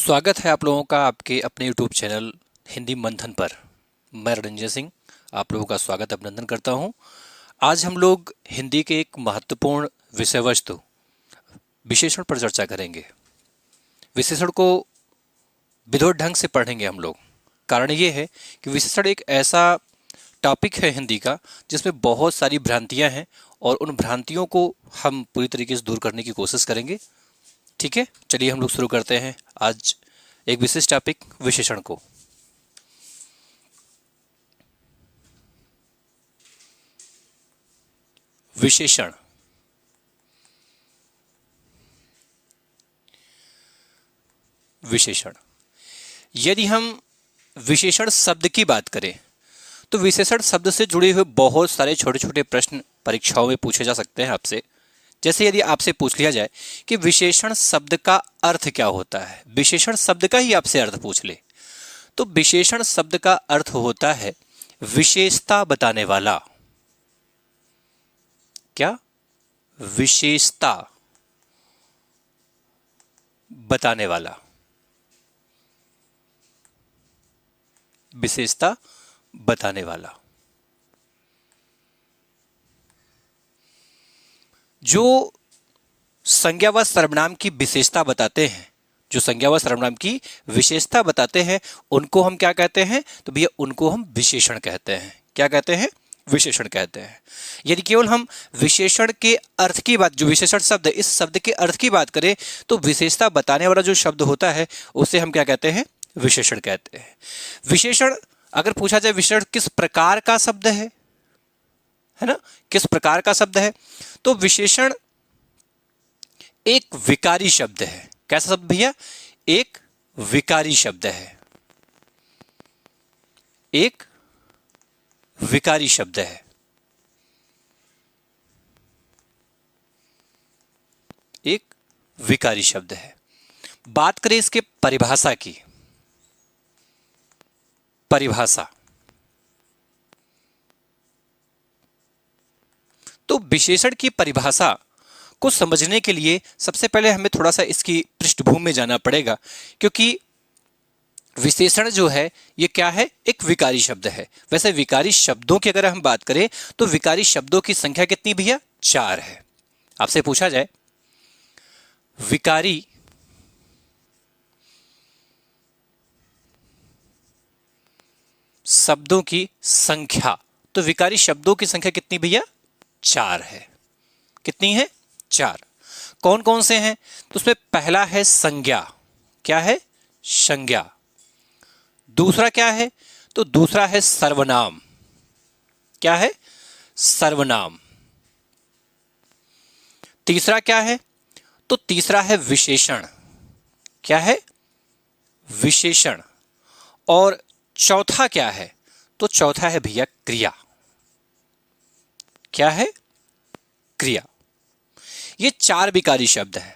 स्वागत है आप लोगों का आपके अपने YouTube चैनल हिंदी मंथन पर। मैं रणजय सिंह आप लोगों का स्वागत अभिनंदन करता हूं। आज हम लोग हिंदी के एक महत्वपूर्ण विषय वस्तु विशेषण पर चर्चा करेंगे। विशेषण को विधिवत ढंग से पढ़ेंगे हम लोग। कारण ये है कि विशेषण एक ऐसा टॉपिक है हिंदी का जिसमें बहुत सारी भ्रांतियां हैं और उन भ्रांतियों को हम पूरी तरीके से दूर करने की कोशिश करेंगे। ठीक है, चलिए हम लोग शुरू करते हैं आज एक विशेष टॉपिक विशेषण को। विशेषण विशेषण यदि हम विशेषण शब्द की बात करें तो विशेषण शब्द से जुड़े हुए बहुत सारे छोटे छोटे प्रश्न परीक्षाओं में पूछे जा सकते हैं आपसे। जैसे यदि आपसे पूछ लिया जाए कि विशेषण शब्द का अर्थ क्या होता है, विशेषण शब्द का ही आपसे अर्थ पूछ ले तो विशेषण शब्द का अर्थ होता है विशेषता बताने वाला। क्या? विशेषता बताने वाला, विशेषता बताने वाला। जो संज्ञा व सर्वनाम की विशेषता बताते हैं, जो संज्ञा व सर्वनाम की विशेषता बताते हैं, उनको हम क्या कहते हैं? तो भैया उनको हम विशेषण कहते हैं। क्या कहते हैं? विशेषण कहते हैं। यदि केवल हम विशेषण के अर्थ की बात, जो विशेषण शब्द है, इस शब्द के अर्थ की बात करें तो विशेषता बताने वाला जो शब्द होता है उसे हम क्या कहते हैं? विशेषण कहते हैं। विशेषण अगर पूछा जाए विशेषण किस प्रकार का शब्द है ना, किस प्रकार का शब्द है, तो विशेषण एक विकारी शब्द है। कैसा शब्द भैया? एक विकारी शब्द है। एक विकारी शब्द है। एक विकारी शब्द है। बात करें इसके परिभाषा की, परिभाषा तो विशेषण की परिभाषा को समझने के लिए सबसे पहले हमें थोड़ा सा इसकी पृष्ठभूमि में जाना पड़ेगा, क्योंकि विशेषण जो है ये क्या है? एक विकारी शब्द है। वैसे विकारी शब्दों की अगर हम बात करें तो विकारी शब्दों की संख्या कितनी भैया? 4 है। आपसे पूछा जाए विकारी शब्दों की संख्या, तो विकारी शब्दों की संख्या कितनी भैया? 4 है। कितनी है? 4। कौन कौन से हैं? तो उसमें पहला है संज्ञा। क्या है? संज्ञा। दूसरा क्या है? तो दूसरा है सर्वनाम। क्या है? सर्वनाम। तीसरा क्या है? तो तीसरा है विशेषण। क्या है? विशेषण। और चौथा क्या है? तो चौथा है भैया क्रिया। क्या है? क्रिया। ये 4 विकारी शब्द हैं।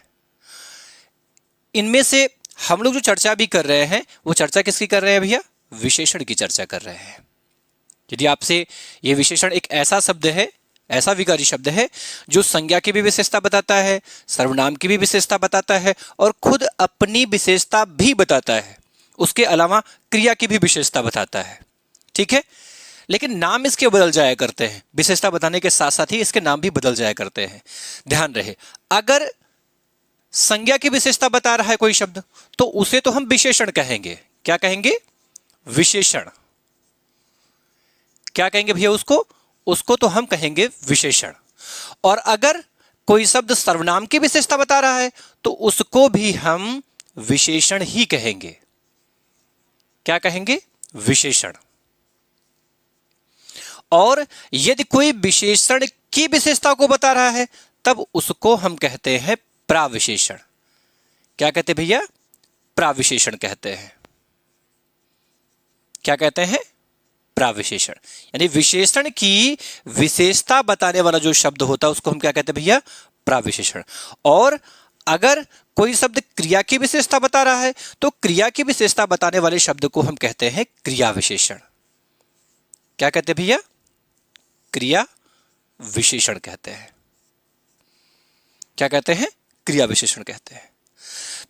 इनमें से हम लोग जो चर्चा भी कर रहे हैं वो चर्चा किसकी कर रहे हैं भैया? विशेषण की चर्चा कर रहे हैं। यदि आपसे ये विशेषण एक ऐसा शब्द है, ऐसा विकारी शब्द है जो संज्ञा की भी विशेषता बताता है, सर्वनाम की भी विशेषता बताता है और खुद अपनी विशेषता भी बताता है, उसके अलावा क्रिया की भी विशेषता बताता है। ठीक है, लेकिन नाम इसके बदल जाया करते हैं। विशेषता बताने के साथ साथ ही इसके नाम भी बदल जाया करते हैं। ध्यान रहे, अगर संज्ञा की विशेषता बता रहा है कोई शब्द तो उसे तो हम विशेषण कहेंगे। क्या कहेंगे? विशेषण। क्या कहेंगे भैया उसको? उसको तो हम कहेंगे विशेषण। और अगर कोई शब्द सर्वनाम की विशेषता बता रहा है तो उसको भी हम विशेषण ही कहेंगे। क्या कहेंगे? विशेषण। और यदि कोई विशेषण की विशेषता को बता रहा है तब उसको हम कहते हैं प्राविशेषण। क्या कहते हैं भैया? प्राविशेषण कहते हैं। क्या कहते हैं? प्राविशेषण। यानी विशेषण की विशेषता बताने वाला जो शब्द होता है उसको हम क्या कहते हैं भैया? प्राविशेषण। और अगर कोई शब्द क्रिया की विशेषता बता रहा है तो क्रिया की विशेषता बताने वाले शब्द को हम कहते हैं क्रिया विशेषण। क्या कहते हैं भैया? क्रिया विशेषण कहते हैं। क्या कहते हैं? क्रिया विशेषण कहते हैं।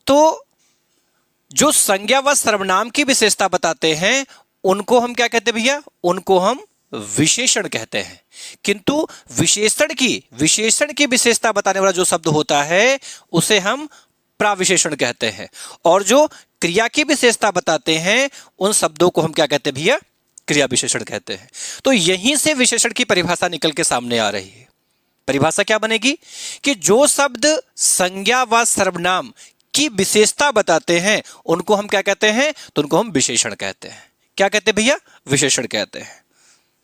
तो जो संज्ञा व सर्वनाम की विशेषता बताते हैं उनको हम क्या कहते हैं भैया? उनको हम विशेषण कहते हैं। किंतु विशेषण की विशेषता बताने वाला जो शब्द होता है उसे हम प्राविशेषण कहते हैं, और जो क्रिया की विशेषता बताते हैं उन शब्दों को हम क्या कहते हैं भैया? क्रिया विशेषण कहते हैं। तो यहीं से विशेषण की परिभाषा निकल के सामने आ रही है। परिभाषा क्या बनेगी कि जो शब्द संज्ञा व सर्वनाम की विशेषता बताते हैं उनको हम क्या कहते हैं? तो उनको हम विशेषण कहते हैं। क्या कहते हैं भैया? विशेषण कहते हैं।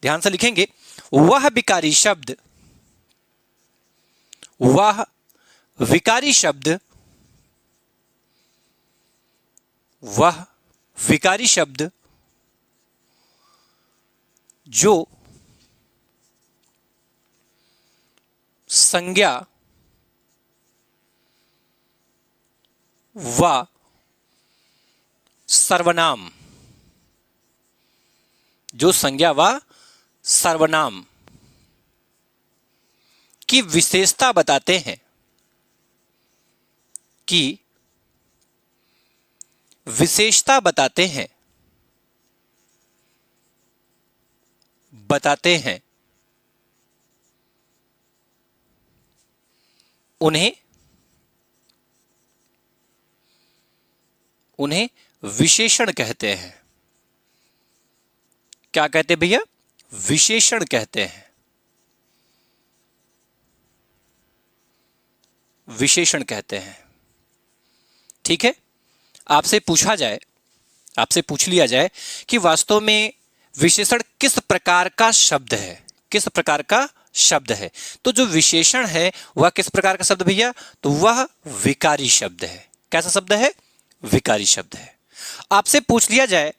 ध्यान से लिखेंगे, वह विकारी शब्द, वह विकारी शब्द, वह विकारी शब्द जो संज्ञा व सर्वनाम, जो संज्ञा व सर्वनाम की विशेषता बताते हैं, की विशेषता बताते हैं, उन्हें विशेषण कहते हैं। क्या कहते हैं भैया? विशेषण कहते हैं। विशेषण कहते हैं। ठीक है, आपसे पूछ लिया जाए कि वास्तव में विशेषण किस प्रकार का शब्द है, किस प्रकार का शब्द है, तो जो विशेषण है वह किस प्रकार का शब्द भैया? तो वह विकारी शब्द है। कैसा शब्द है? विकारी शब्द है। आपसे पूछ लिया जाए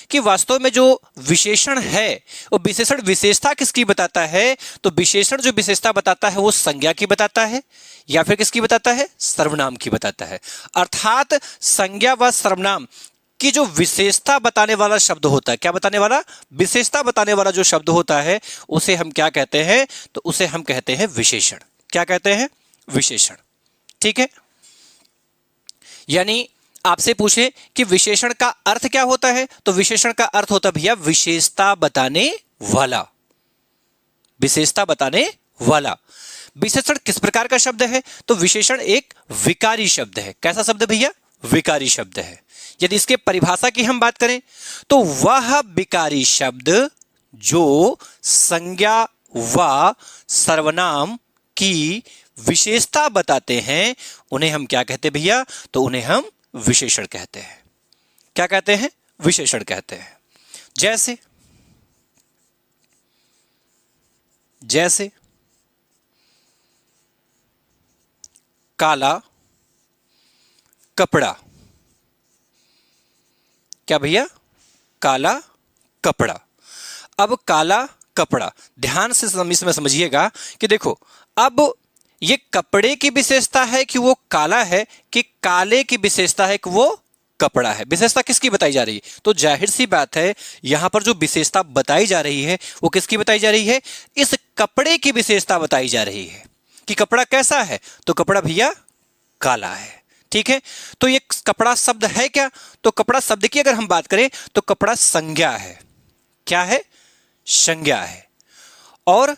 कि वास्तव में जो विशेषण है वो विशेषण विशेषता किसकी बताता है, तो विशेषण जो विशेषता बताता है वो संज्ञा की बताता है या फिर किसकी बताता है? सर्वनाम की बताता है। अर्थात संज्ञा व सर्वनाम की जो विशेषता बताने वाला शब्द होता है, क्या बताने वाला? विशेषता बताने वाला जो शब्द होता है उसे हम क्या कहते हैं? तो उसे हम कहते हैं विशेषण। क्या कहते हैं? विशेषण। ठीक है, यानी आपसे पूछे कि विशेषण का अर्थ क्या होता है, तो विशेषण का अर्थ होता है भैया विशेषता बताने वाला। विशेषता बताने वाला। विशेषण किस प्रकार का शब्द है, तो विशेषण एक विकारी शब्द है। कैसा शब्द भैया? विकारी शब्द है। यदि इसके परिभाषा की हम बात करें तो वह विकारी शब्द जो संज्ञा व सर्वनाम की विशेषता बताते हैं उन्हें हम क्या कहते हैं भैया? तो उन्हें हम विशेषण कहते हैं। क्या कहते हैं? विशेषण कहते हैं। जैसे काला कपड़ा। क्या भैया? काला कपड़ा। अब काला कपड़ा, ध्यान से इसमें समझिएगा कि देखो, अब ये कपड़े की विशेषता है कि वो काला है, कि काले की विशेषता है कि वो कपड़ा है। विशेषता किसकी बताई जा रही है? तो जाहिर सी बात है यहां पर जो विशेषता बताई जा रही है वो किसकी बताई जा रही है? इस कपड़े की विशेषता बताई जा रही है कि कपड़ा कैसा है, तो कपड़ा भैया काला है। ठीक है, तो ये कपड़ा शब्द है क्या? तो कपड़ा शब्द की अगर हम बात करें तो कपड़ा संज्ञा है। क्या है? संज्ञा है। और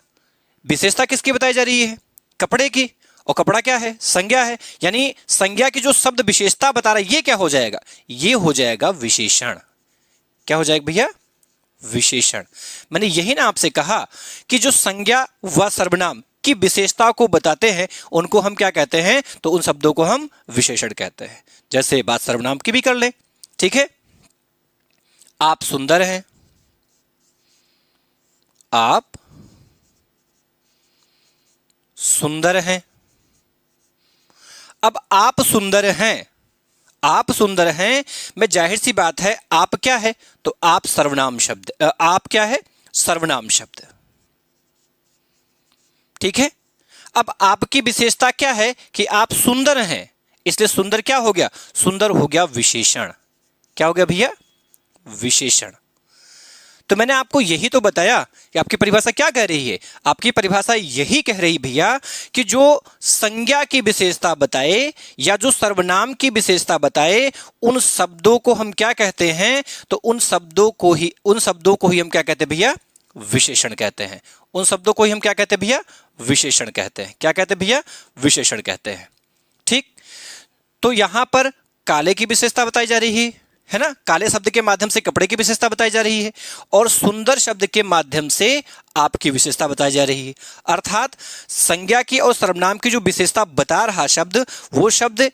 विशेषता किसकी बताई जा रही है? कपड़े की। और कपड़ा क्या है? संज्ञा है। यानी संज्ञा की जो शब्द विशेषता बता रहा है ये क्या हो जाएगा? ये हो जाएगा विशेषण। क्या हो जाएगा भैया? विशेषण। मैंने यही ना आपसे कहा कि जो संज्ञा व सर्वनाम की विशेषता को बताते हैं उनको हम क्या कहते हैं? तो उन शब्दों को हम विशेषण कहते हैं। जैसे बात सर्वनाम की भी कर ले। ठीक है, आप सुंदर हैं। आप सुंदर हैं। अब आप सुंदर हैं, आप सुंदर हैं में जाहिर सी बात है आप क्या है? तो आप सर्वनाम शब्द। आप क्या है? सर्वनाम शब्द। ठीक है, अब आपकी विशेषता क्या है? कि आप सुंदर हैं, इसलिए सुंदर क्या हो गया? सुंदर हो गया विशेषण। क्या हो गया भैया? विशेषण। तो मैंने आपको यही तो बताया कि आपकी परिभाषा क्या कह रही है। आपकी परिभाषा यही कह रही भैया कि जो संज्ञा की विशेषता बताए या जो सर्वनाम की विशेषता बताए उन शब्दों को हम क्या कहते हैं, तो उन शब्दों को ही हम क्या कहते हैं भैया, विशेषण कहते हैं। उन शब्दों को ही हम क्या कहते हैं भैया, विशेषण कहते हैं। क्या कहते हैं भैया, विशेषण कहते हैं। ठीक, तो यहां पर काले की विशेषता बताई जा रही है ना, काले शब्द के माध्यम से कपड़े की विशेषता बताई जा रही है, और सुंदर शब्द के माध्यम से आपकी विशेषता बताई जा रही है। अर्थात संज्ञा की और सर्वनाम की जो विशेषता बता रहा शब्द, वो शब्द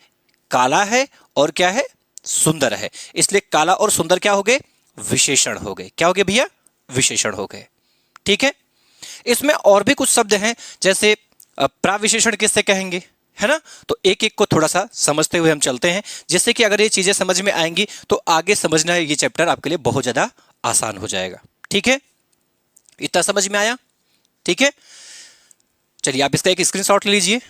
काला है और क्या है, सुंदर है। इसलिए काला और सुंदर क्या हो गए, विशेषण हो गए। क्या हो गए भैया, विशेषण हो गए। ठीक है, इसमें और भी कुछ शब्द हैं, जैसे प्राविशेषण किससे कहेंगे, है ना। तो एक एक को थोड़ा सा समझते हुए हम चलते हैं, जिससे कि अगर ये चीजें समझ में आएंगी तो आगे समझना ये चैप्टर आपके लिए बहुत ज्यादा आसान हो जाएगा। ठीक है, इतना समझ में आया। ठीक है, चलिए आप इसका एक स्क्रीनशॉट ले लीजिए।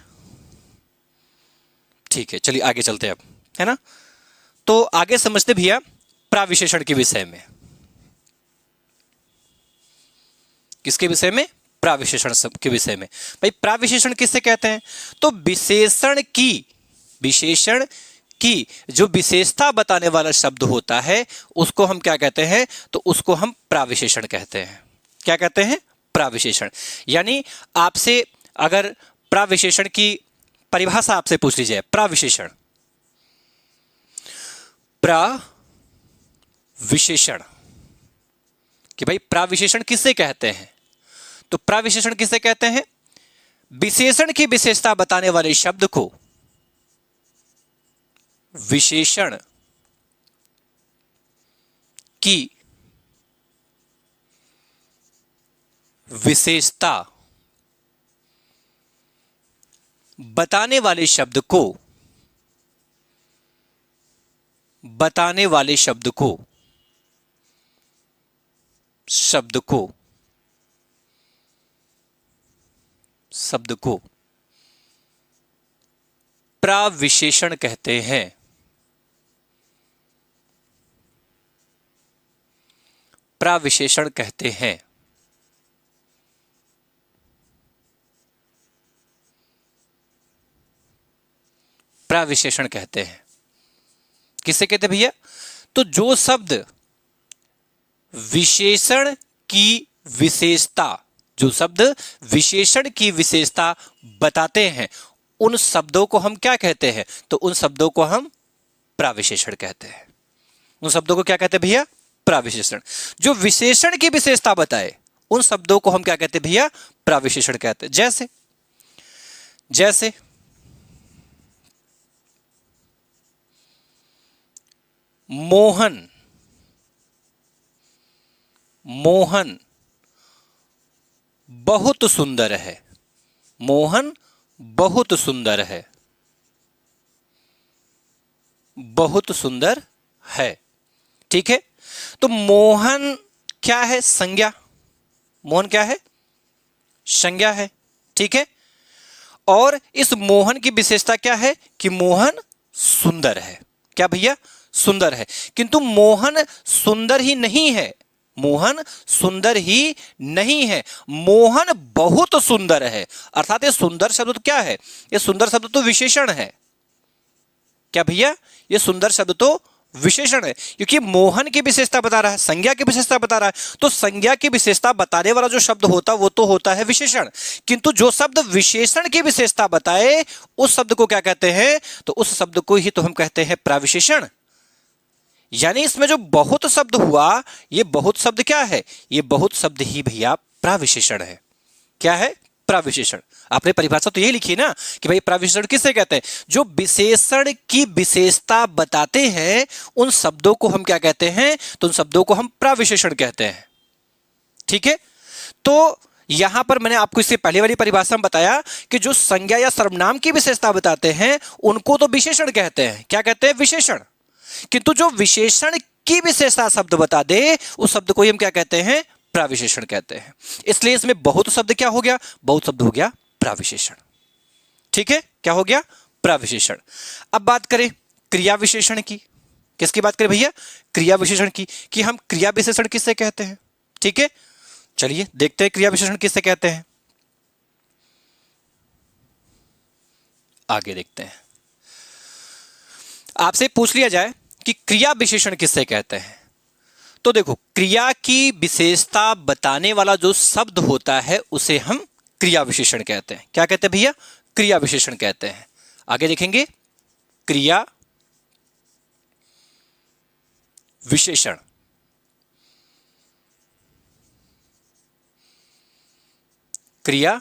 ठीक है, चलिए आगे चलते हैं अब, है ना। तो आगे समझते भैया प्राविशेषण के विषय में। किसके विषय में, प्राविशेषण के विषय में। भाई प्राविशेषण किससे कहते हैं, तो विशेषण की जो विशेषता बताने वाला शब्द होता है उसको हम क्या कहते हैं, तो उसको हम प्राविशेषण कहते हैं। क्या कहते हैं, प्राविशेषण। यानी आपसे अगर प्राविशेषण की परिभाषा आपसे पूछ ली जाए, प्राविशेषण कि भाई प्राविशेषण किससे कहते हैं, तो प्राविशेषण किससे कहते हैं, विशेषण की विशेषता बताने वाले शब्द को विशेषण की विशेषता बताने वाले शब्द को प्राविशेषण कहते हैं। प्राविशेषण कहते हैं। प्राविशेषण कहते हैं। किसे कहते हैं भैया, तो जो शब्द विशेषण की विशेषता बताते हैं उन शब्दों को हम क्या कहते हैं, तो उन शब्दों को हम प्राविशेषण कहते हैं। उन शब्दों को क्या कहते हैं भैया, प्राविशेषण। जो विशेषण की विशेषता बताए उन शब्दों को हम क्या कहते हैं भैया, प्राविशेषण कहते हैं। जैसे मोहन बहुत सुंदर है। मोहन बहुत सुंदर है। ठीक है, तो मोहन क्या है, संज्ञा। मोहन क्या है, संज्ञा है। ठीक है, और इस मोहन की विशेषता क्या है कि मोहन सुंदर है। क्या भैया, सुंदर है। किंतु मोहन सुंदर ही नहीं है, मोहन बहुत सुंदर है। अर्थात ये सुंदर शब्द क्या है, ये सुंदर शब्द तो विशेषण है। क्या भैया, ये सुंदर शब्द तो विशेषण है, क्योंकि मोहन की विशेषता बता रहा है, संज्ञा की विशेषता बता रहा है। तो संज्ञा की विशेषता बताने वाला जो शब्द होता है वो तो होता है विशेषण। किंतु जो शब्द विशेषण की विशेषता बताए उस शब्द को क्या कहते हैं, तो उस शब्द को ही तो हम कहते हैं प्राविशेषण। यानी इसमें जो बहुत शब्द हुआ, ये बहुत शब्द क्या है, ये बहुत शब्द ही भैया प्राविशेषण है। क्या है, प्राविशेषण। आपने परिभाषा तो यही लिखी ना कि भाई प्राविशेषण किससे कहते हैं, जो विशेषण की विशेषता बताते हैं उन शब्दों को हम क्या कहते हैं, तो उन शब्दों को हम प्राविशेषण कहते हैं। ठीक है, तो यहां पर मैंने आपको इससे पहले वाली परिभाषा में बताया कि जो संज्ञा या सर्वनाम की विशेषता बताते हैं उनको तो विशेषण कहते हैं। क्या कहते हैं, विशेषण। किंतु जो विशेषण की विशेषता शब्द बता दे उस शब्द को ही हम क्या कहते हैं, प्राविशेषण कहते हैं। इसलिए इसमें बहुत शब्द क्या हो गया, बहुत शब्द हो गया प्राविशेषण। ठीक है, क्या हो गया, प्राविशेषण। अब बात करें क्रिया विशेषण की। किसकी बात करें भैया, क्रिया विशेषण की, कि हम क्रिया विशेषण किससे कहते हैं, ठीक है, चलिए देखते हैं क्रिया विशेषण किससे कहते हैं। आगे देखते हैं। आपसे पूछ लिया जाए कि क्रिया विशेषण किससे कहते हैं, तो देखो क्रिया की विशेषता बताने वाला जो शब्द होता है उसे हम क्रिया विशेषण कहते हैं। क्या कहते हैं भैया? क्रिया विशेषण कहते हैं। आगे देखेंगे, क्रिया विशेषण। क्रिया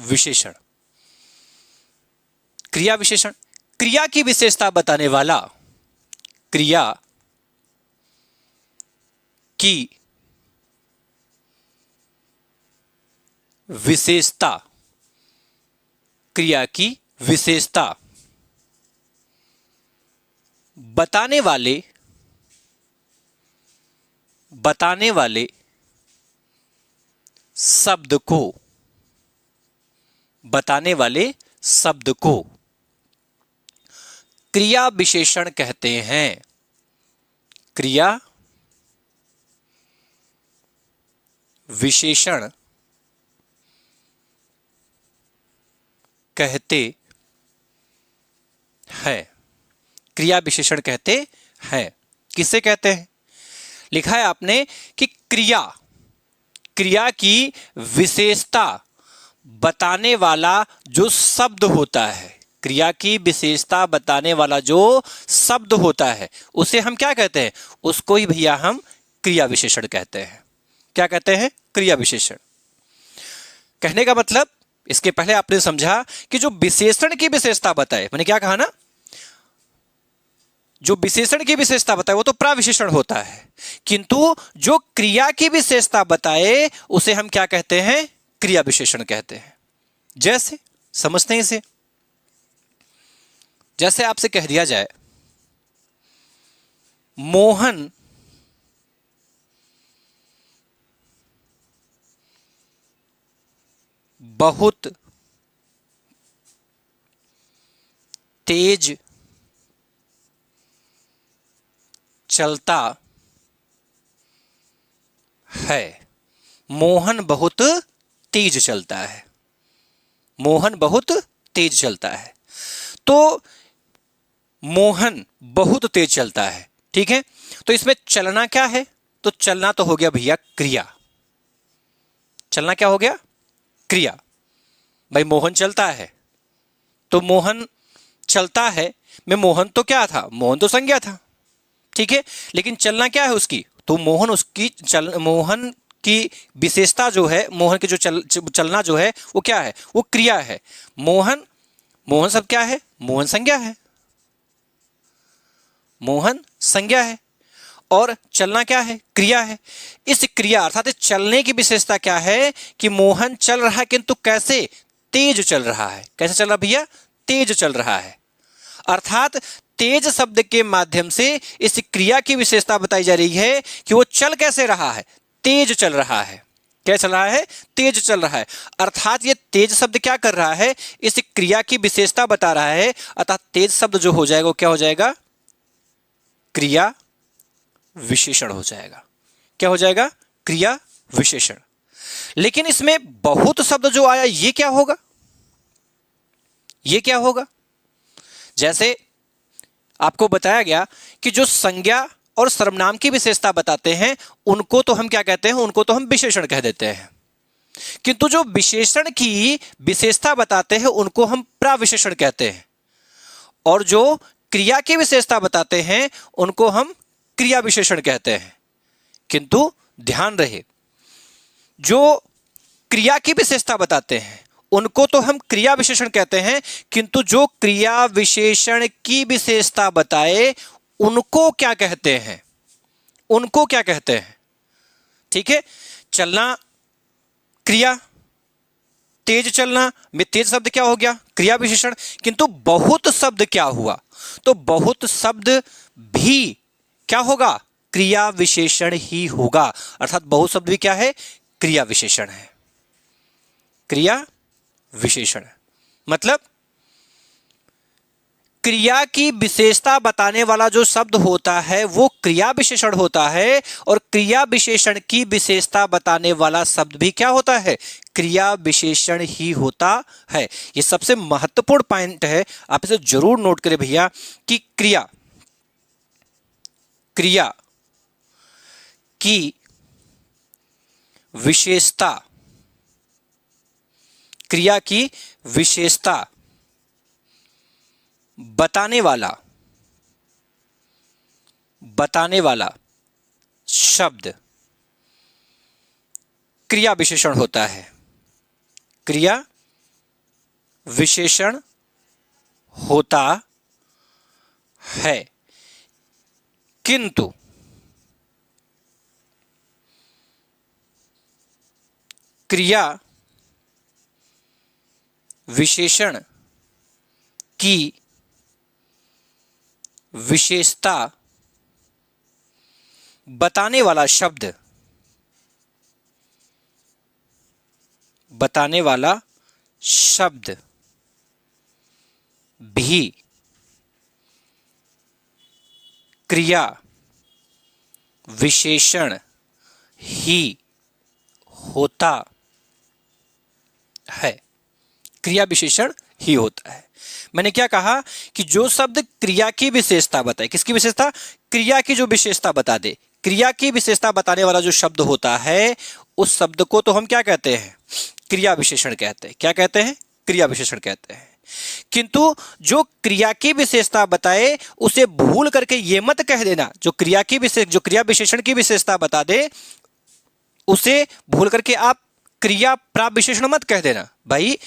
विशेषण, क्रिया विशेषण, क्रिया की विशेषता बताने वाला, क्रिया की विशेषता, क्रिया की विशेषता बताने वाले शब्द को, बताने वाले शब्द को क्रिया विशेषण कहते हैं। क्रिया विशेषण कहते हैं। क्रिया विशेषण कहते हैं। किससे कहते हैं? लिखा है आपने कि क्रिया की विशेषता बताने वाला जो शब्द होता है, क्रिया की विशेषता बताने वाला जो शब्द होता है उसे हम क्या कहते हैं? उसको ही भैया हम क्रिया विशेषण कहते हैं। क्या कहते हैं? क्रिया विशेषण। कहने का मतलब, इसके पहले आपने समझा कि जो विशेषण की विशेषता बताए, मैंने क्या कहा ना, जो विशेषण की विशेषता बताए वो तो प्रविशेषण होता है, किंतु जो क्रिया की विशेषता बताए उसे हम क्या कहते हैं? क्रिया विशेषण कहते हैं। जैसे समझते हैं इसे, जैसे आपसे कह दिया जाए मोहन बहुत तेज चलता है। मोहन बहुत तेज चलता है। मोहन बहुत तेज चलता है। तो मोहन बहुत तेज चलता है, ठीक है। तो इसमें चलना क्या है? तो चलना तो हो गया भैया क्रिया। चलना क्या हो गया? क्रिया। भाई मोहन चलता है, तो मोहन चलता है में मोहन तो क्या था? मोहन तो संज्ञा था, ठीक है। लेकिन चलना क्या है उसकी? तो मोहन उसकी मोहन की विशेषता जो है, मोहन की जो चलना जो है वो क्या है? वो क्रिया है। मोहन सब क्या है? मोहन संज्ञा है। मोहन संज्ञा है और चलना क्या है? क्रिया है। इस क्रिया अर्थात चलने की विशेषता क्या है कि मोहन चल रहा है, किंतु कैसे? तेज चल रहा है। कैसे चल रहा भैया? तेज चल रहा है। अर्थात तेज शब्द के माध्यम से इस क्रिया की विशेषता बताई जा रही है कि वो चल कैसे रहा है? तेज चल रहा है। क्या चल रहा है? तेज चल रहा है। अर्थात ये तेज शब्द क्या कर रहा है? इस क्रिया की विशेषता बता रहा है। अर्थात तेज शब्द जो हो जाएगा वो क्या हो जाएगा? क्रिया विशेषण हो जाएगा। क्या हो जाएगा? क्रिया विशेषण। लेकिन इसमें बहुत शब्द जो आया ये क्या होगा? ये क्या होगा? जैसे आपको बताया गया कि जो संज्ञा और सर्वनाम की विशेषता बताते हैं उनको तो हम क्या कहते हैं? उनको तो हम विशेषण कह देते हैं। किंतु जो विशेषण की विशेषता बताते हैं उनको हम प्रविशेषण कहते हैं, और जो क्रिया की विशेषता बताते हैं उनको हम क्रिया विशेषण कहते हैं। किंतु ध्यान रहे, जो क्रिया की विशेषता बताते हैं उनको तो हम क्रिया विशेषण कहते हैं, किंतु जो क्रिया विशेषण की विशेषता बताए उनको क्या कहते हैं? उनको क्या कहते हैं? ठीक है। चलना क्रिया, तेज चलना में तेज शब्द क्या हो गया? क्रिया विशेषण। किंतु बहुत शब्द क्या हुआ? तो बहुत शब्द भी क्या होगा? क्रिया विशेषण ही होगा। अर्थात बहुत शब्द भी क्या है? क्रिया विशेषण है। क्रिया विशेषण मतलब क्रिया की विशेषता बताने वाला जो शब्द होता है वो क्रिया विशेषण होता है, और क्रिया विशेषण की विशेषता बताने वाला शब्द भी क्या होता है? क्रिया विशेषण ही होता है। ये सबसे महत्वपूर्ण पॉइंट है, आप इसे जरूर नोट करें भैया कि क्रिया की विशेषता, क्रिया की विशेषता बताने वाला शब्द क्रिया विशेषण होता है। क्रिया विशेषण होता है, किंतु क्रिया विशेषण की विशेषता बताने वाला शब्द भी क्रिया विशेषण ही होता है। क्रिया विशेषण ही होता है। मैंने क्या कहा कि जो शब्द क्रिया की विशेषता बताए, किसकी विशेषता? क्रिया की जो विशेषता बता दे, क्रिया की विशेषता बताने वाला जो शब्द होता है उस शब्द को तो हम क्या कहते हैं? क्रिया विशेषण कहते हैं। क्या कहते हैं? क्रिया विशेषण कहते हैं। किंतु जो क्रिया की विशेषता बताए उसे भूल करके ये मत कह देना, जो क्रिया विशेषण की विशेषता बता दे उसे भूल करके आप क्रिया प्राविशेषण मत कह देना। भाई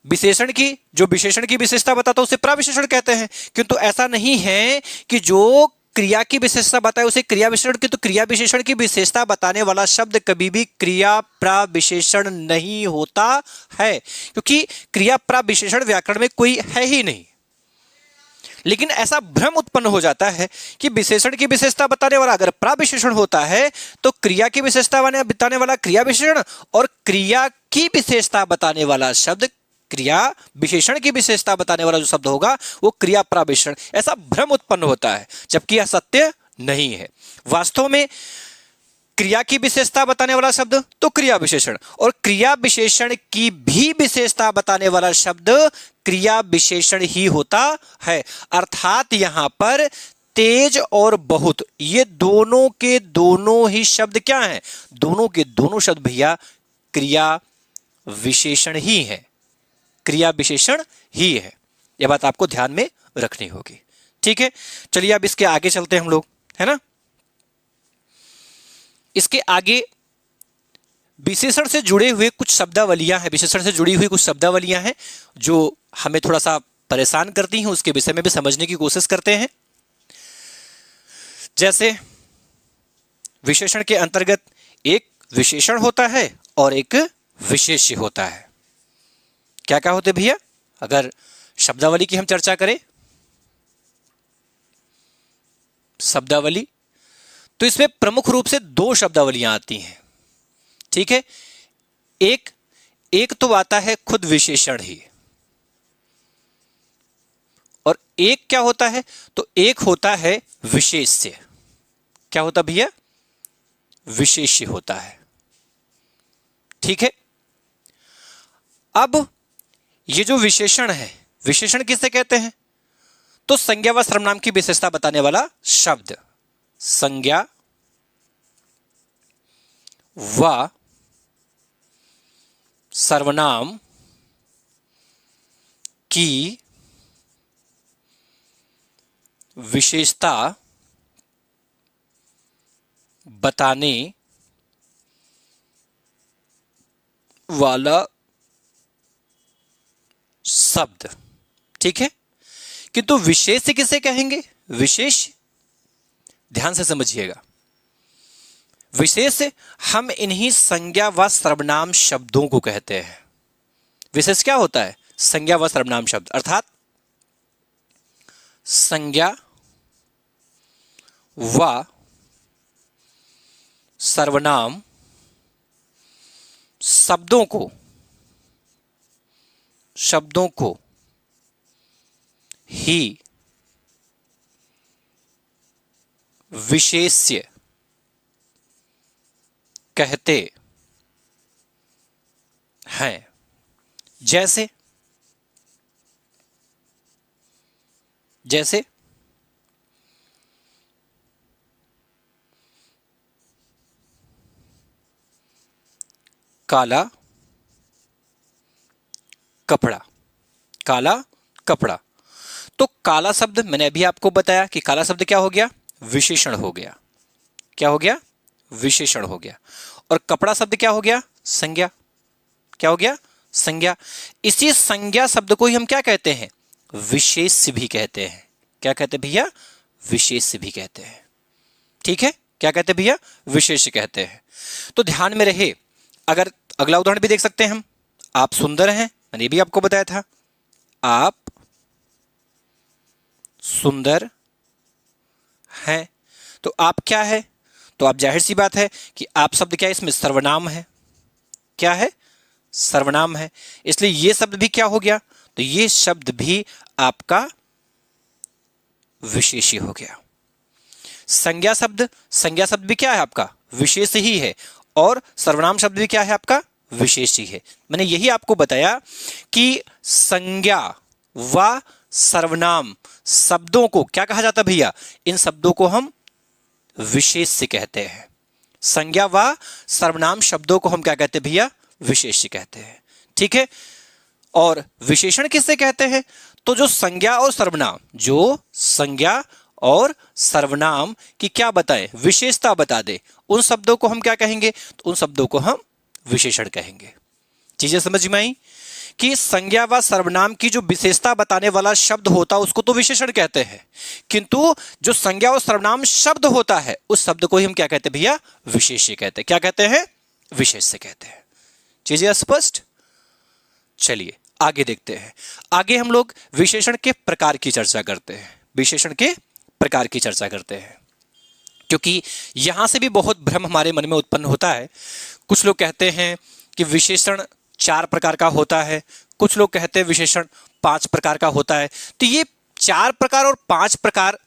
विशेषण की जो विशेषण की विशेषता बताता है उसे प्राविशेषण कहते हैं, किंतु ऐसा नहीं है कि जो क्रिया की विशेषता बताए उसे क्रिया विशेषण की, तो क्रिया विशेषण की विशेषता बताने वाला शब्द कभी भी क्रिया प्राविशेषण नहीं होता है, क्योंकि क्रिया प्राविशेषण व्याकरण में कोई है ही नहीं। लेकिन ऐसा भ्रम उत्पन्न हो जाता है कि विशेषण की विशेषता बताने वाला अगर प्राविशेषण होता है तो क्रिया की विशेषता बताने वाला क्रिया विशेषण, और क्रिया की विशेषता बताने वाला शब्द, क्रिया विशेषण की विशेषता बताने वाला जो शब्द होगा वो क्रिया प्राविशेषण। ऐसा भ्रम उत्पन्न होता है, जबकि यह सत्य नहीं है। वास्तव में क्रिया की विशेषता बताने वाला शब्द तो क्रिया विशेषण, और क्रिया विशेषण की भी विशेषता बताने वाला शब्द क्रिया विशेषण ही होता है। अर्थात यहां पर तेज और बहुत ये दोनों के दोनों ही शब्द क्या हैं? दोनों के दोनों शब्द भैया क्रिया विशेषण ही है, क्रिया विशेषण ही है। यह बात आपको ध्यान में रखनी होगी। ठीक है, चलिए अब इसके आगे चलते हैं हम लोग, है ना। इसके आगे विशेषण से जुड़े हुए कुछ शब्दावलियां हैं, विशेषण से जुड़ी हुई कुछ शब्दावलियां हैं जो हमें थोड़ा सा परेशान करती हैं, उसके विषय में भी समझने की कोशिश करते हैं। जैसे विशेषण के अंतर्गत एक विशेषण होता है और एक विशेष्य होता है। क्या क्या होते भैया? अगर शब्दावली की हम चर्चा करें, शब्दावली, तो इसमें प्रमुख रूप से दो शब्दावलियां आती हैं। ठीक है, एक तो आता है खुद विशेषण ही, और एक क्या होता है? तो एक होता है विशेष्य। क्या होता भैया? विशेष्य होता है। ठीक है, अब ये जो विशेषण है, विशेषण किसे कहते हैं? तो संज्ञा व सर्वनाम की विशेषता बताने वाला शब्द, संज्ञा व सर्वनाम की विशेषता बताने वाला शब्द। ठीक है, किंतु विशेष किसे कहेंगे? विशेष, ध्यान से समझिएगा, विशेष हम इन्हीं संज्ञा व सर्वनाम शब्दों को कहते हैं। विशेष क्या होता है? संज्ञा व सर्वनाम शब्द, अर्थात संज्ञा व सर्वनाम शब्दों को ही विशेष्य कहते हैं। जैसे जैसे काला कपड़ा, काला कपड़ा। तो काला शब्द मैंने अभी आपको बताया कि काला शब्द क्या हो गया, विशेषण हो गया। क्या हो गया, विशेषण हो गया। और कपड़ा शब्द क्या हो गया, संज्ञा। क्या हो गया, संज्ञा। इसी संज्ञा शब्द को ही हम क्या कहते हैं, विशेष्य भी कहते हैं। क्या कहते हैं भैया, विशेष्य भी कहते हैं। ठीक है, क्या कहते हैं भैया, विशेष्य कहते हैं। तो ध्यान में रहे, अगर अगला उदाहरण भी देख सकते हैं हम, आप सुंदर हैं, मैंने भी आपको बताया था, आप सुंदर हैं। तो आप क्या है, तो आप जाहिर सी बात है कि आप शब्द क्या है, इसमें सर्वनाम है। क्या है, सर्वनाम है। इसलिए ये शब्द भी क्या हो गया, तो ये शब्द भी आपका विशेष्य हो गया। संज्ञा शब्द, संज्ञा शब्द भी क्या है आपका, विशेष ही है। और सर्वनाम शब्द भी क्या है आपका, विशेष ही है। मैंने यही आपको बताया कि संज्ञा व सर्वनाम शब्दों को क्या कहा जाता है भैया, इन शब्दों को हम विशेष्य कहते हैं। संज्ञा व सर्वनाम शब्दों को हम क्या कहते हैं भैया, विशेष्य कहते हैं। ठीक है। और विशेषण किससे कहते हैं, तो जो संज्ञा और सर्वनाम, जो संज्ञा और सर्वनाम की क्या बताएं, विशेषता बता दे, उन शब्दों को हम क्या कहेंगे, तो उन शब्दों को हम विशेषण कहेंगे। चीजें समझ में आई कि संज्ञा व सर्वनाम की जो विशेषता बताने वाला शब्द होता है उसको तो विशेषण कहते हैं, किंतु जो संज्ञा और सर्वनाम शब्द होता है उस शब्द को ही हम क्या कहते हैं भैया, विशेष्य कहते हैं। क्या कहते हैं, विशेष्य कहते हैं। चीजें स्पष्ट। चलिए आगे देखते हैं। आगे हम लोग विशेषण के प्रकार की चर्चा करते हैं। विशेषण के प्रकार की चर्चा करते हैं, क्योंकि यहां से भी बहुत भ्रम हमारे मन में उत्पन्न होता है। कुछ लोग कहते हैं कि विशेषण 4 प्रकार का होता है, कुछ लोग कहते हैं विशेषण 5 प्रकार का होता है। तो ये 4 प्रकार और 5 प्रकार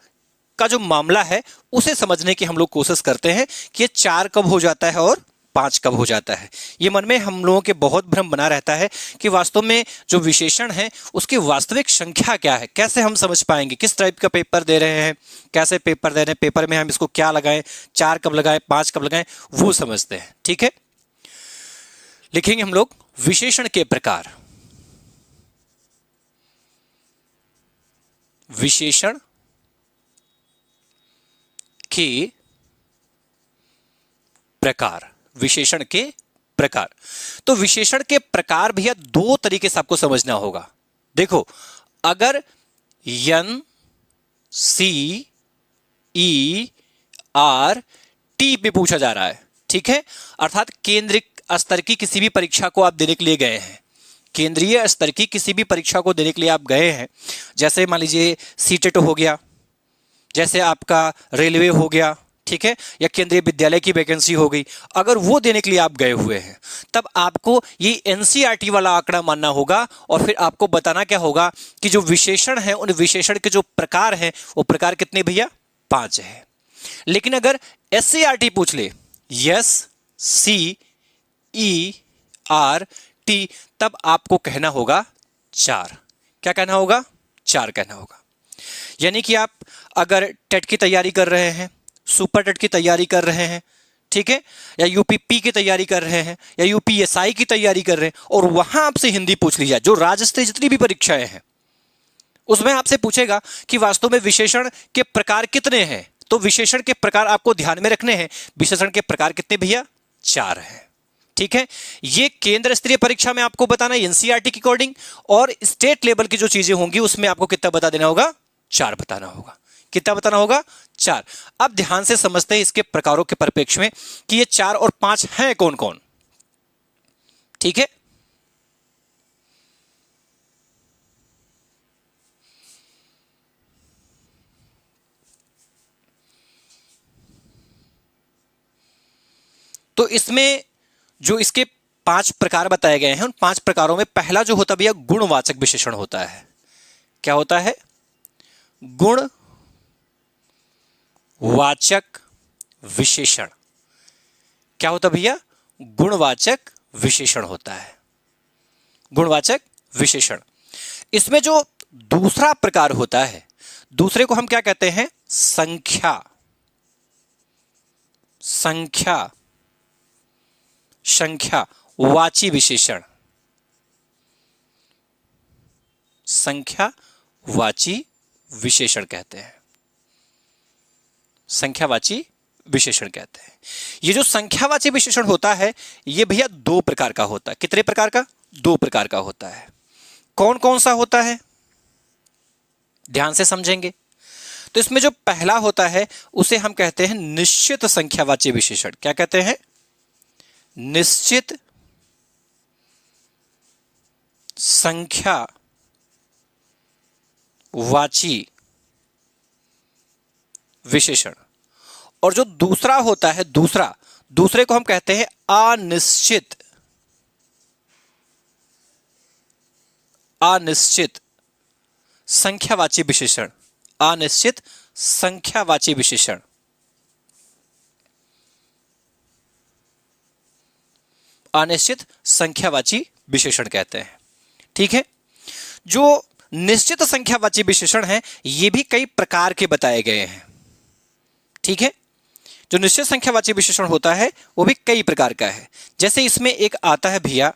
का जो मामला है उसे समझने की हम लोग कोशिश करते हैं कि ये 4 कब हो जाता है और 5 कब हो जाता है। ये मन में हम लोगों के बहुत भ्रम बना रहता है कि वास्तव में जो विशेषण है उसकी वास्तविक संख्या क्या है, कैसे हम समझ पाएंगे, किस टाइप का पेपर दे रहे हैं, कैसे पेपर दे रहे हैं, पेपर में हम इसको क्या लगाएं, 4 कब लगाएं, 5 कब लगाएं, वो समझते हैं। ठीक है, लिखेंगे हम लोग विशेषण के प्रकार। विशेषण के प्रकार, विशेषण के प्रकार। तो विशेषण के प्रकार भैया 2 तरीके से आपको समझना होगा। देखो, अगर N C E R T पे पूछा जा रहा है, ठीक है, अर्थात केंद्रीय स्तर की किसी भी परीक्षा को आप देने के लिए गए हैं, केंद्रीय स्तर की किसी भी परीक्षा को देने के लिए आप गए हैं, जैसे मान लीजिए सीटेट हो गया, जैसे आपका रेलवे हो गया, ठीक है, या केंद्रीय विद्यालय की वैकेंसी हो गई, अगर वो देने के लिए आप गए हुए हैं तब आपको ये एनसीईआरटी वाला आंकड़ा मानना होगा और फिर आपको बताना क्या होगा कि जो विशेषण है उन विशेषण के जो प्रकार हैं वो प्रकार कितने भैया, 5 है। लेकिन अगर एससीईआरटी पूछ ले, यस सी ई आर टी, तब आपको कहना होगा 4। क्या कहना होगा, 4 कहना होगा। यानी कि आप अगर टेट की तैयारी कर रहे हैं, सुपर टेट की तैयारी कर रहे हैं, ठीक है, या यूपीपी की तैयारी कर रहे हैं, या यूपीएसआई की तैयारी कर रहे हैं और वहां आपसे हिंदी पूछ ली जाए, जो राज्य स्तरीय जितनी भी परीक्षाएं हैं उसमें आपसे पूछेगा कि वास्तव में विशेषण के प्रकार कितने हैं, तो विशेषण के प्रकार आपको ध्यान में रखने हैं। विशेषण के प्रकार कितने भैया, 4 हैं। ठीक है, ये केंद्र स्तरीय परीक्षा में आपको बताना है एनसीईआरटी के अकॉर्डिंग, और स्टेट लेवल की जो चीजें होंगी उसमें आपको कितना बता देना होगा, 4 बताना होगा। कितना बताना होगा, 4। अब ध्यान से समझते हैं इसके प्रकारों के परिप्रेक्ष्य में कि ये 4 और 5 हैं कौन कौन। ठीक है, तो इसमें जो इसके 5 प्रकार बताए गए हैं उन 5 प्रकारों में पहला जो होता है भैया गुणवाचक विशेषण होता है। क्या होता है, गुण गुणवाचक विशेषण। क्या होता भैया? गुणवाचक विशेषण होता है, गुणवाचक विशेषण। इसमें जो दूसरा प्रकार होता है, दूसरे को हम क्या कहते हैं? संख्या। संख्या, संख्यावाची विशेषण। संख्यावाची विशेषण कहते हैं, संख्यावाची विशेषण कहते हैं। ये जो संख्यावाची विशेषण होता है, ये भैया दो प्रकार का होता है। कितने प्रकार का? दो प्रकार का होता है। कौन कौन सा होता है? ध्यान से समझेंगे तो इसमें जो पहला होता है उसे हम कहते हैं निश्चित संख्यावाची विशेषण। क्या कहते हैं? निश्चित संख्यावाची विशेषण। और जो दूसरा होता है, दूसरे को हम कहते हैं अनिश्चित संख्यावाची विशेषण। अनिश्चित संख्यावाची विशेषण। अनिश्चित संख्यावाची विशेषण कहते हैं। ठीक है। जो निश्चित संख्यावाची विशेषण है, ये भी कई प्रकार के बताए गए हैं। ठीक है। जो निश्चित संख्यावाची विशेषण होता है वो भी कई प्रकार का है। जैसे इसमें एक आता है भैया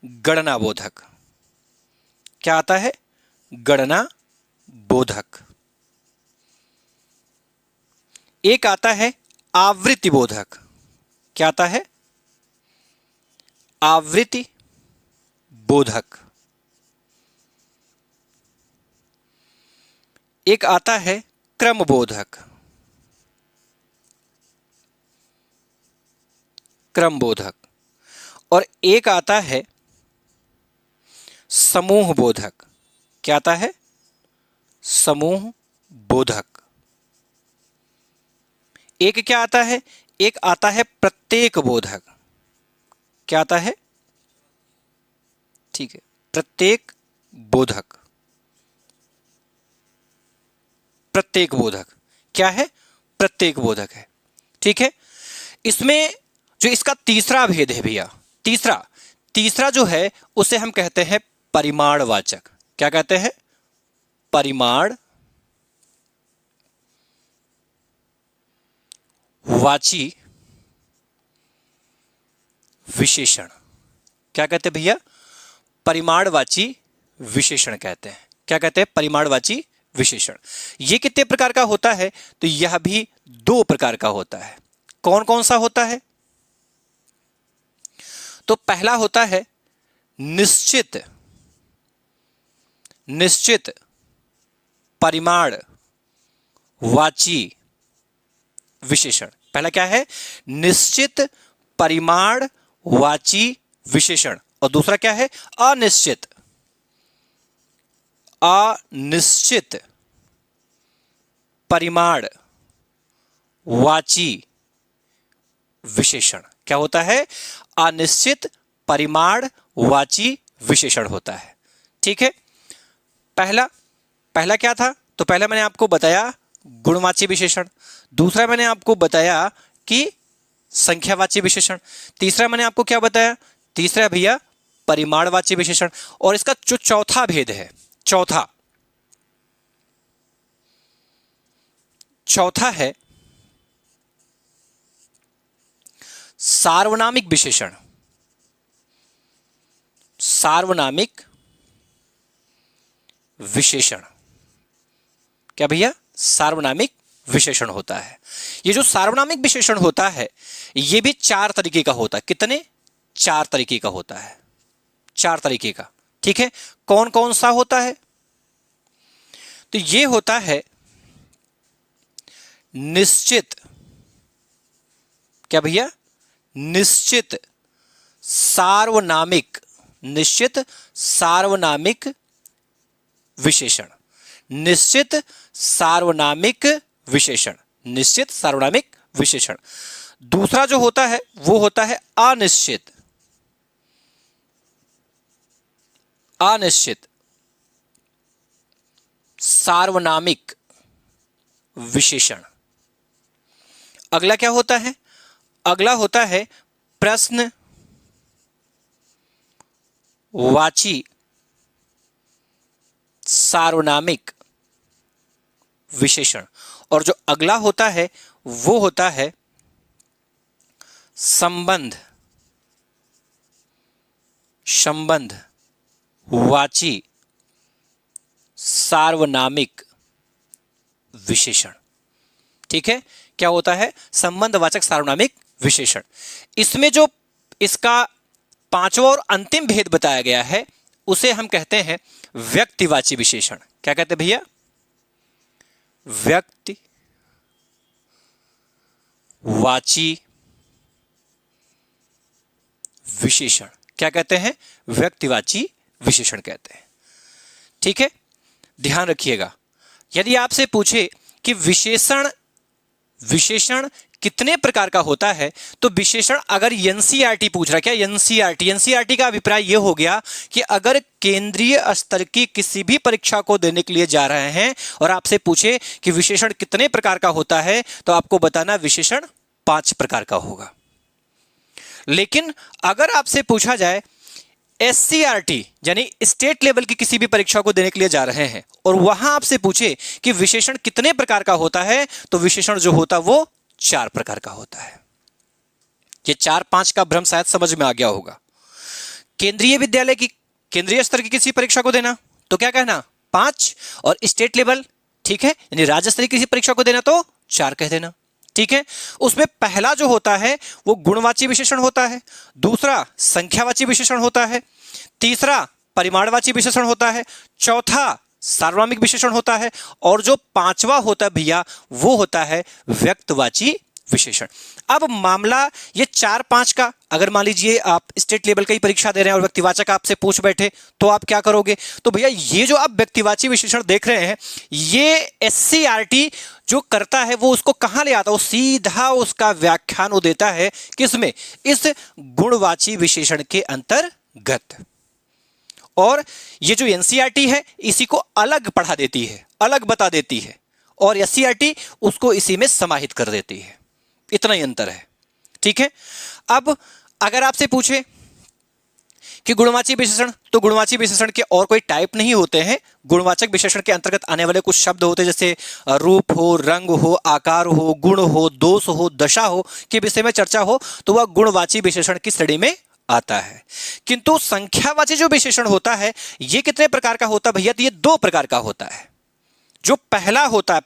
गणना बोधक। क्या आता है? गणना बोधक। एक आता है आवृत्ति बोधक। क्या आता है? आवृत्ति बोधक। एक आता है क्रम बोधक। क्रम बोधक। और एक आता है समूह बोधक। क्या आता है? समूह बोधक। एक क्या आता है? एक आता है प्रत्येक बोधक। क्या आता है? ठीक है, प्रत्येक बोधक। प्रत्येक बोधक क्या है? प्रत्येक बोधक है। ठीक है। इसमें जो इसका तीसरा भेद है भैया, तीसरा जो है उसे हम कहते हैं परिमाणवाचक। क्या कहते हैं? परिमाणवाची विशेषण। क्या कहते हैं भैया? परिमाणवाची विशेषण कहते हैं। क्या कहते हैं? परिमाणवाची विशेषण। ये कितने प्रकार का होता है? तो यह भी दो प्रकार का होता है। कौन कौन सा होता है? तो पहला होता है निश्चित परिमाणवाची विशेषण। पहला क्या है? निश्चित परिमाणवाची विशेषण। और दूसरा क्या है? अनिश्चित परिमाणवाची विशेषण। क्या होता है? अनिश्चित परिमाणवाची विशेषण होता है। ठीक है। पहला क्या था? तो पहला मैंने आपको बताया गुणवाची विशेषण। दूसरा मैंने आपको बताया कि संख्यावाची विशेषण। तीसरा मैंने आपको क्या बताया? तीसरा भैया परिमाणवाची विशेषण। और इसका जो चौथा भेद है, चौथा है सार्वनामिक विशेषण। सार्वनामिक विशेषण। क्या भैया? सार्वनामिक विशेषण होता है। ये जो सार्वनामिक विशेषण होता है ये भी चार तरीके का होता है। कितने? चार तरीके का होता है। चार तरीके का। ठीक है। कौन कौन सा होता है? तो ये होता है निश्चित। क्या भैया? निश्चित सार्वनामिक विशेषण। निश्चित सार्वनामिक विशेषण। दूसरा जो होता है वो होता है अनिश्चित सार्वनामिक विशेषण। अगला क्या होता है? अगला होता है प्रश्न वाची सार्वनामिक विशेषण, और जो अगला होता है वो होता है संबंध वाची सार्वनामिक विशेषण। ठीक है, क्या होता है? संबंधवाचक सार्वनामिक विशेषण। इसमें जो इसका पांचवा और अंतिम भेद बताया गया है उसे हम कहते हैं व्यक्तिवाची विशेषण। क्या कहते हैं भैया? व्यक्तिवाची विशेषण। क्या कहते हैं? व्यक्तिवाची विशेषण कहते हैं। ठीक है, ध्यान रखिएगा, यदि आपसे पूछे कि विशेषण कितने प्रकार का होता है, तो विशेषण अगर एनसीईआरटी पूछ रहा है, क्या एनसीईआरटी का अभिप्राय यह हो गया कि अगर केंद्रीय स्तर की किसी भी परीक्षा को देने के लिए जा रहे हैं और आपसे पूछे कि विशेषण कितने प्रकार का होता है, तो आपको बताना विशेषण 5 प्रकार का होगा। लेकिन अगर आपसे पूछा जाए एससीईआरटी यानी स्टेट लेवल की किसी भी परीक्षा को देने के लिए जा रहे हैं और वहां आपसे पूछे कि विशेषण कितने प्रकार का होता है, तो विशेषण जो होता वो 4 प्रकार का होता है। ये 4-5 का भ्रम शायद समझ में आ गया होगा। केंद्रीय विद्यालय की केंद्रीय स्तर की किसी परीक्षा को देना तो क्या कहना? 5, और स्टेट लेवल, ठीक है, यानी राज्य स्तरीय किसी परीक्षा को देना तो 4 कह देना। ठीक है, उसमें पहला जो होता है वो गुणवाची विशेषण होता है, दूसरा संख्यावाची विशेषण होता है, तीसरा परिमाणवाची विशेषण होता है, चौथा सार्वनामिक विशेषण होता है, और जो 5वां होता है भैया वो होता है व्यक्तवाची विशेषण। अब मामला ये 4-5 का, अगर मान लीजिए आप स्टेट लेवल की परीक्षा दे रहे हैं और व्यक्तिवाचक आपसे पूछ बैठे तो आप क्या करोगे? तो भैया ये जो आप व्यक्तिवाची विशेषण देख रहे हैं, ये एससीईआरटी जो करता है वो उसको कहां ले आता है? वो सीधा उसका व्याख्यान वो देता है किसमें? इस गुणवाची विशेषण के अंतर्गत। और ये जो एनसीईआरटी है इसी को अलग पढ़ा देती है, अलग बता देती है, और एससीईआरटी उसको इसी में समाहित कर देती है। इतना ही अंतर है। ठीक है, अब अगर आपसे पूछे कि गुणवाची विशेषण, तो गुणवाची विशेषण के और कोई टाइप नहीं होते हैं। गुणवाचक विशेषण के अंतर्गत आने वाले कुछ शब्द होते हैं, जैसे रूप हो, रंग हो, आकार हो, गुण हो, दोष हो, दशा हो के विषय में चर्चा हो तो वह गुणवाची विशेषण की श्रेणी में आता है। किंतु संख्यावाची जो विशेषण होता है ये कितने प्रकार का होता है भैया? तो ये 2 प्रकार का होता है। जो पहला होता है,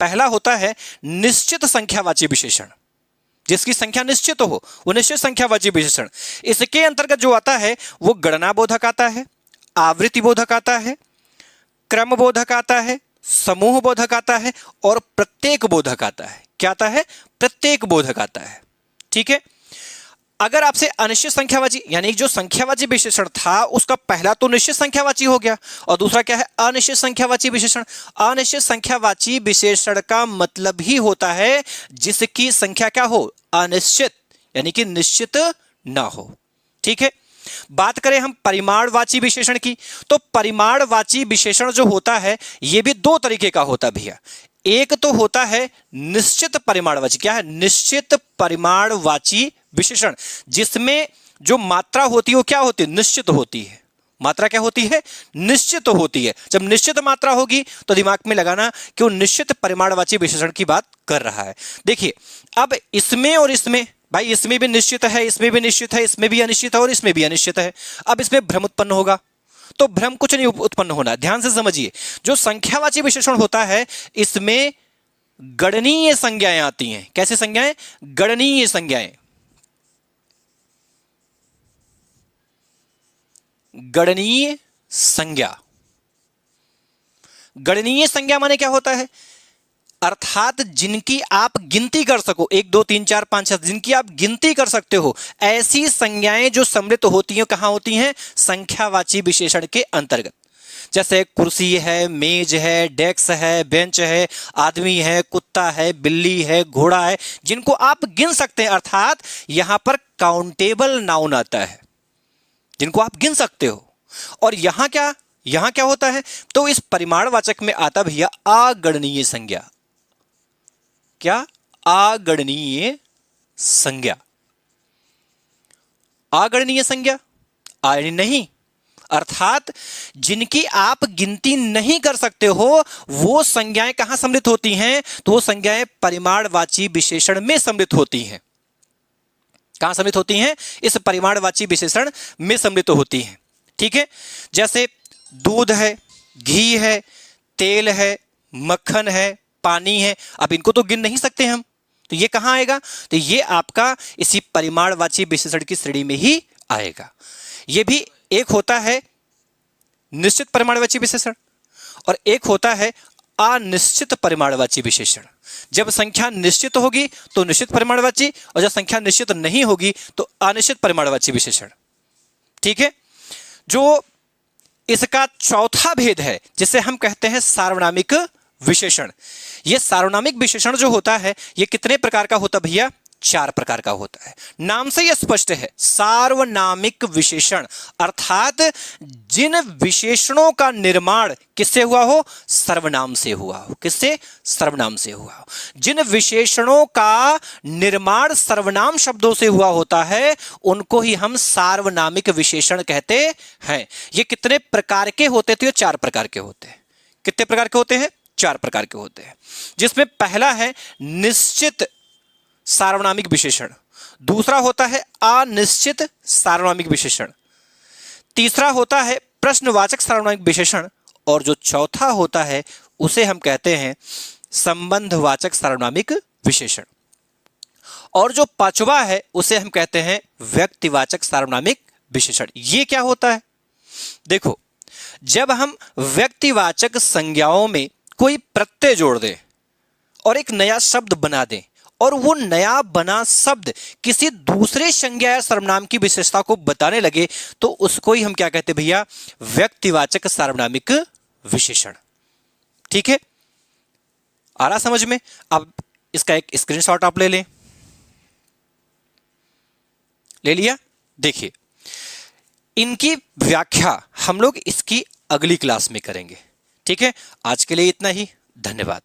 पहला होता है निश्चित संख्यावाची विशेषण, जिसकी संख्या निश्चित हो, वो निश्चित संख्यावाची विशेषण। इसके अंतर्गत जो आता है वो गणना बोधक आता है, आवृत्ति बोधक आता है, क्रम बोधक आता है, समूह बोधक आता है और प्रत्येक बोधक आता है। क्या आता है? प्रत्येक बोधक आता है। ठीक है, अगर आपसे अनिश्चित संख्यावाची यानी जो संख्यावाची विशेषण था उसका पहला तो निश्चित संख्यावाची हो गया और दूसरा क्या है? अनिश्चित संख्यावाची विशेषण। अनिश्चित संख्यावाची विशेषण का मतलब ही होता है जिसकी संख्या क्या हो? अनिश्चित, यानी कि निश्चित ना हो। ठीक है, बात करें हम परिमाणवाची विशेषण की, तो परिमाणवाची विशेषण जो होता है यह भी 2 तरीके का होता है भैया। एक तो होता है निश्चित परिमाणवाची। क्या है? निश्चित परिमाणवाची विशेषण, जिसमें जो मात्रा होती है वो क्या होती है? निश्चित होती है। मात्रा क्या होती है? निश्चित होती है। जब निश्चित मात्रा होगी तो दिमाग में लगाना कि वो निश्चित परिमाणवाची विशेषण की बात कर रहा है। देखिए, अब इसमें और इसमें, भाई इसमें भी निश्चित है, इसमें भी निश्चित है, इसमें भी अनिश्चित है और इसमें भी अनिश्चित है। अब इसमें भ्रम उत्पन्न होगा, तो भ्रम कुछ नहीं उत्पन्न होना। ध्यान से समझिए, जो संख्यावाची विशेषण होता है इसमें गणनीय संज्ञाएं आती हैं। कैसे संज्ञाएं? गणनीय संज्ञाएं। गणनीय संज्ञा। गणनीय संज्ञा माने क्या होता है? अर्थात जिनकी आप गिनती कर सको, 1 2 3 4 5 6, जिनकी आप गिनती कर सकते हो, ऐसी संज्ञाएं जो सम्मिलित होती हैं कहां होती हैं? संख्यावाची विशेषण के अंतर्गत। जैसे कुर्सी है, मेज है, डेस्क है, बेंच है, आदमी है, कुत्ता है, बिल्ली है, घोड़ा है, जिनको आप गिन सकते हैं। अर्थात यहां पर काउंटेबल नाउन आता है, जिनको आप गिन सकते हो। और यहां क्या होता है? तो इस परिमाणवाचक में आता भैया अगणनीय संज्ञा। क्या? आगणनीय संज्ञा। आगणनीय संज्ञा आयनी नहीं, अर्थात जिनकी आप गिनती नहीं कर सकते हो वो संज्ञाएं कहां सम्मिलित होती हैं? तो वो संज्ञाएं परिमाणवाची विशेषण में सम्मिलित होती हैं। कहां सम्मिलित होती हैं? इस परिमाणवाची विशेषण में सम्मिलित होती हैं। ठीक है, जैसे दूध है, घी है, तेल है, मक्खन है, पानी है। अब इनको तो गिन नहीं सकते हम, तो ये कहां आएगा? तो ये आपका इसी परिमाणवाची विशेषण की श्रेणी में ही आएगा। ये भी एक होता है निश्चित परिमाणवाची विशेषण और एक होता है अनिश्चित परिमाणवाची विशेषण। जब संख्या निश्चित होगी तो निश्चित परिमाणवाची, और जब संख्या निश्चित नहीं होगी तो अनिश्चित परिमाणवाची विशेषण। ठीक है, जो इसका चौथा भेद है जिसे हम कहते हैं सार्वनामिक विशेषण। यह सार्वनामिक विशेषण जो होता है ये कितने प्रकार का होता है भैया? 4 प्रकार का होता है। नाम से यह स्पष्ट है, सार्वनामिक विशेषण, अर्थात जिन विशेषणों का निर्माण किससे हुआ हो? सर्वनाम से हुआ हो। किससे? सर्वनाम से हुआ हो। जिन विशेषणों का निर्माण सर्वनाम शब्दों से हुआ होता है उनको ही हम सार्वनामिक विशेषण कहते हैं। ये कितने प्रकार के होते थे? 4 प्रकार के होते हैं। कितने प्रकार के होते हैं? 4 प्रकार के होते हैं, जिसमें पहला है निश्चित सार्वनामिक विशेषण, दूसरा होता है अनिश्चित सार्वनामिक विशेषण, तीसरा होता है प्रश्नवाचक सार्वनामिक विशेषण, और जो चौथा होता है उसे हम कहते हैं संबंधवाचक सार्वनामिक विशेषण, और जो पांचवा है उसे हम कहते हैं व्यक्तिवाचक सार्वनामिक विशेषण। ये क्या होता है? देखो, जब हम व्यक्तिवाचक संज्ञाओं में कोई प्रत्यय जोड़ दें और एक नया शब्द बना दें और वो नया बना शब्द किसी दूसरे संज्ञा या सर्वनाम की विशेषता को बताने लगे तो उसको ही हम क्या कहते हैं भैया? व्यक्तिवाचक सार्वनामिक विशेषण। ठीक है, आ रहा समझ में? अब इसका एक स्क्रीनशॉट आप ले लें। ले लिया? देखिए, इनकी व्याख्या हम लोग इसकी अगली क्लास में करेंगे। ठीक है, आज के लिए इतना ही। धन्यवाद।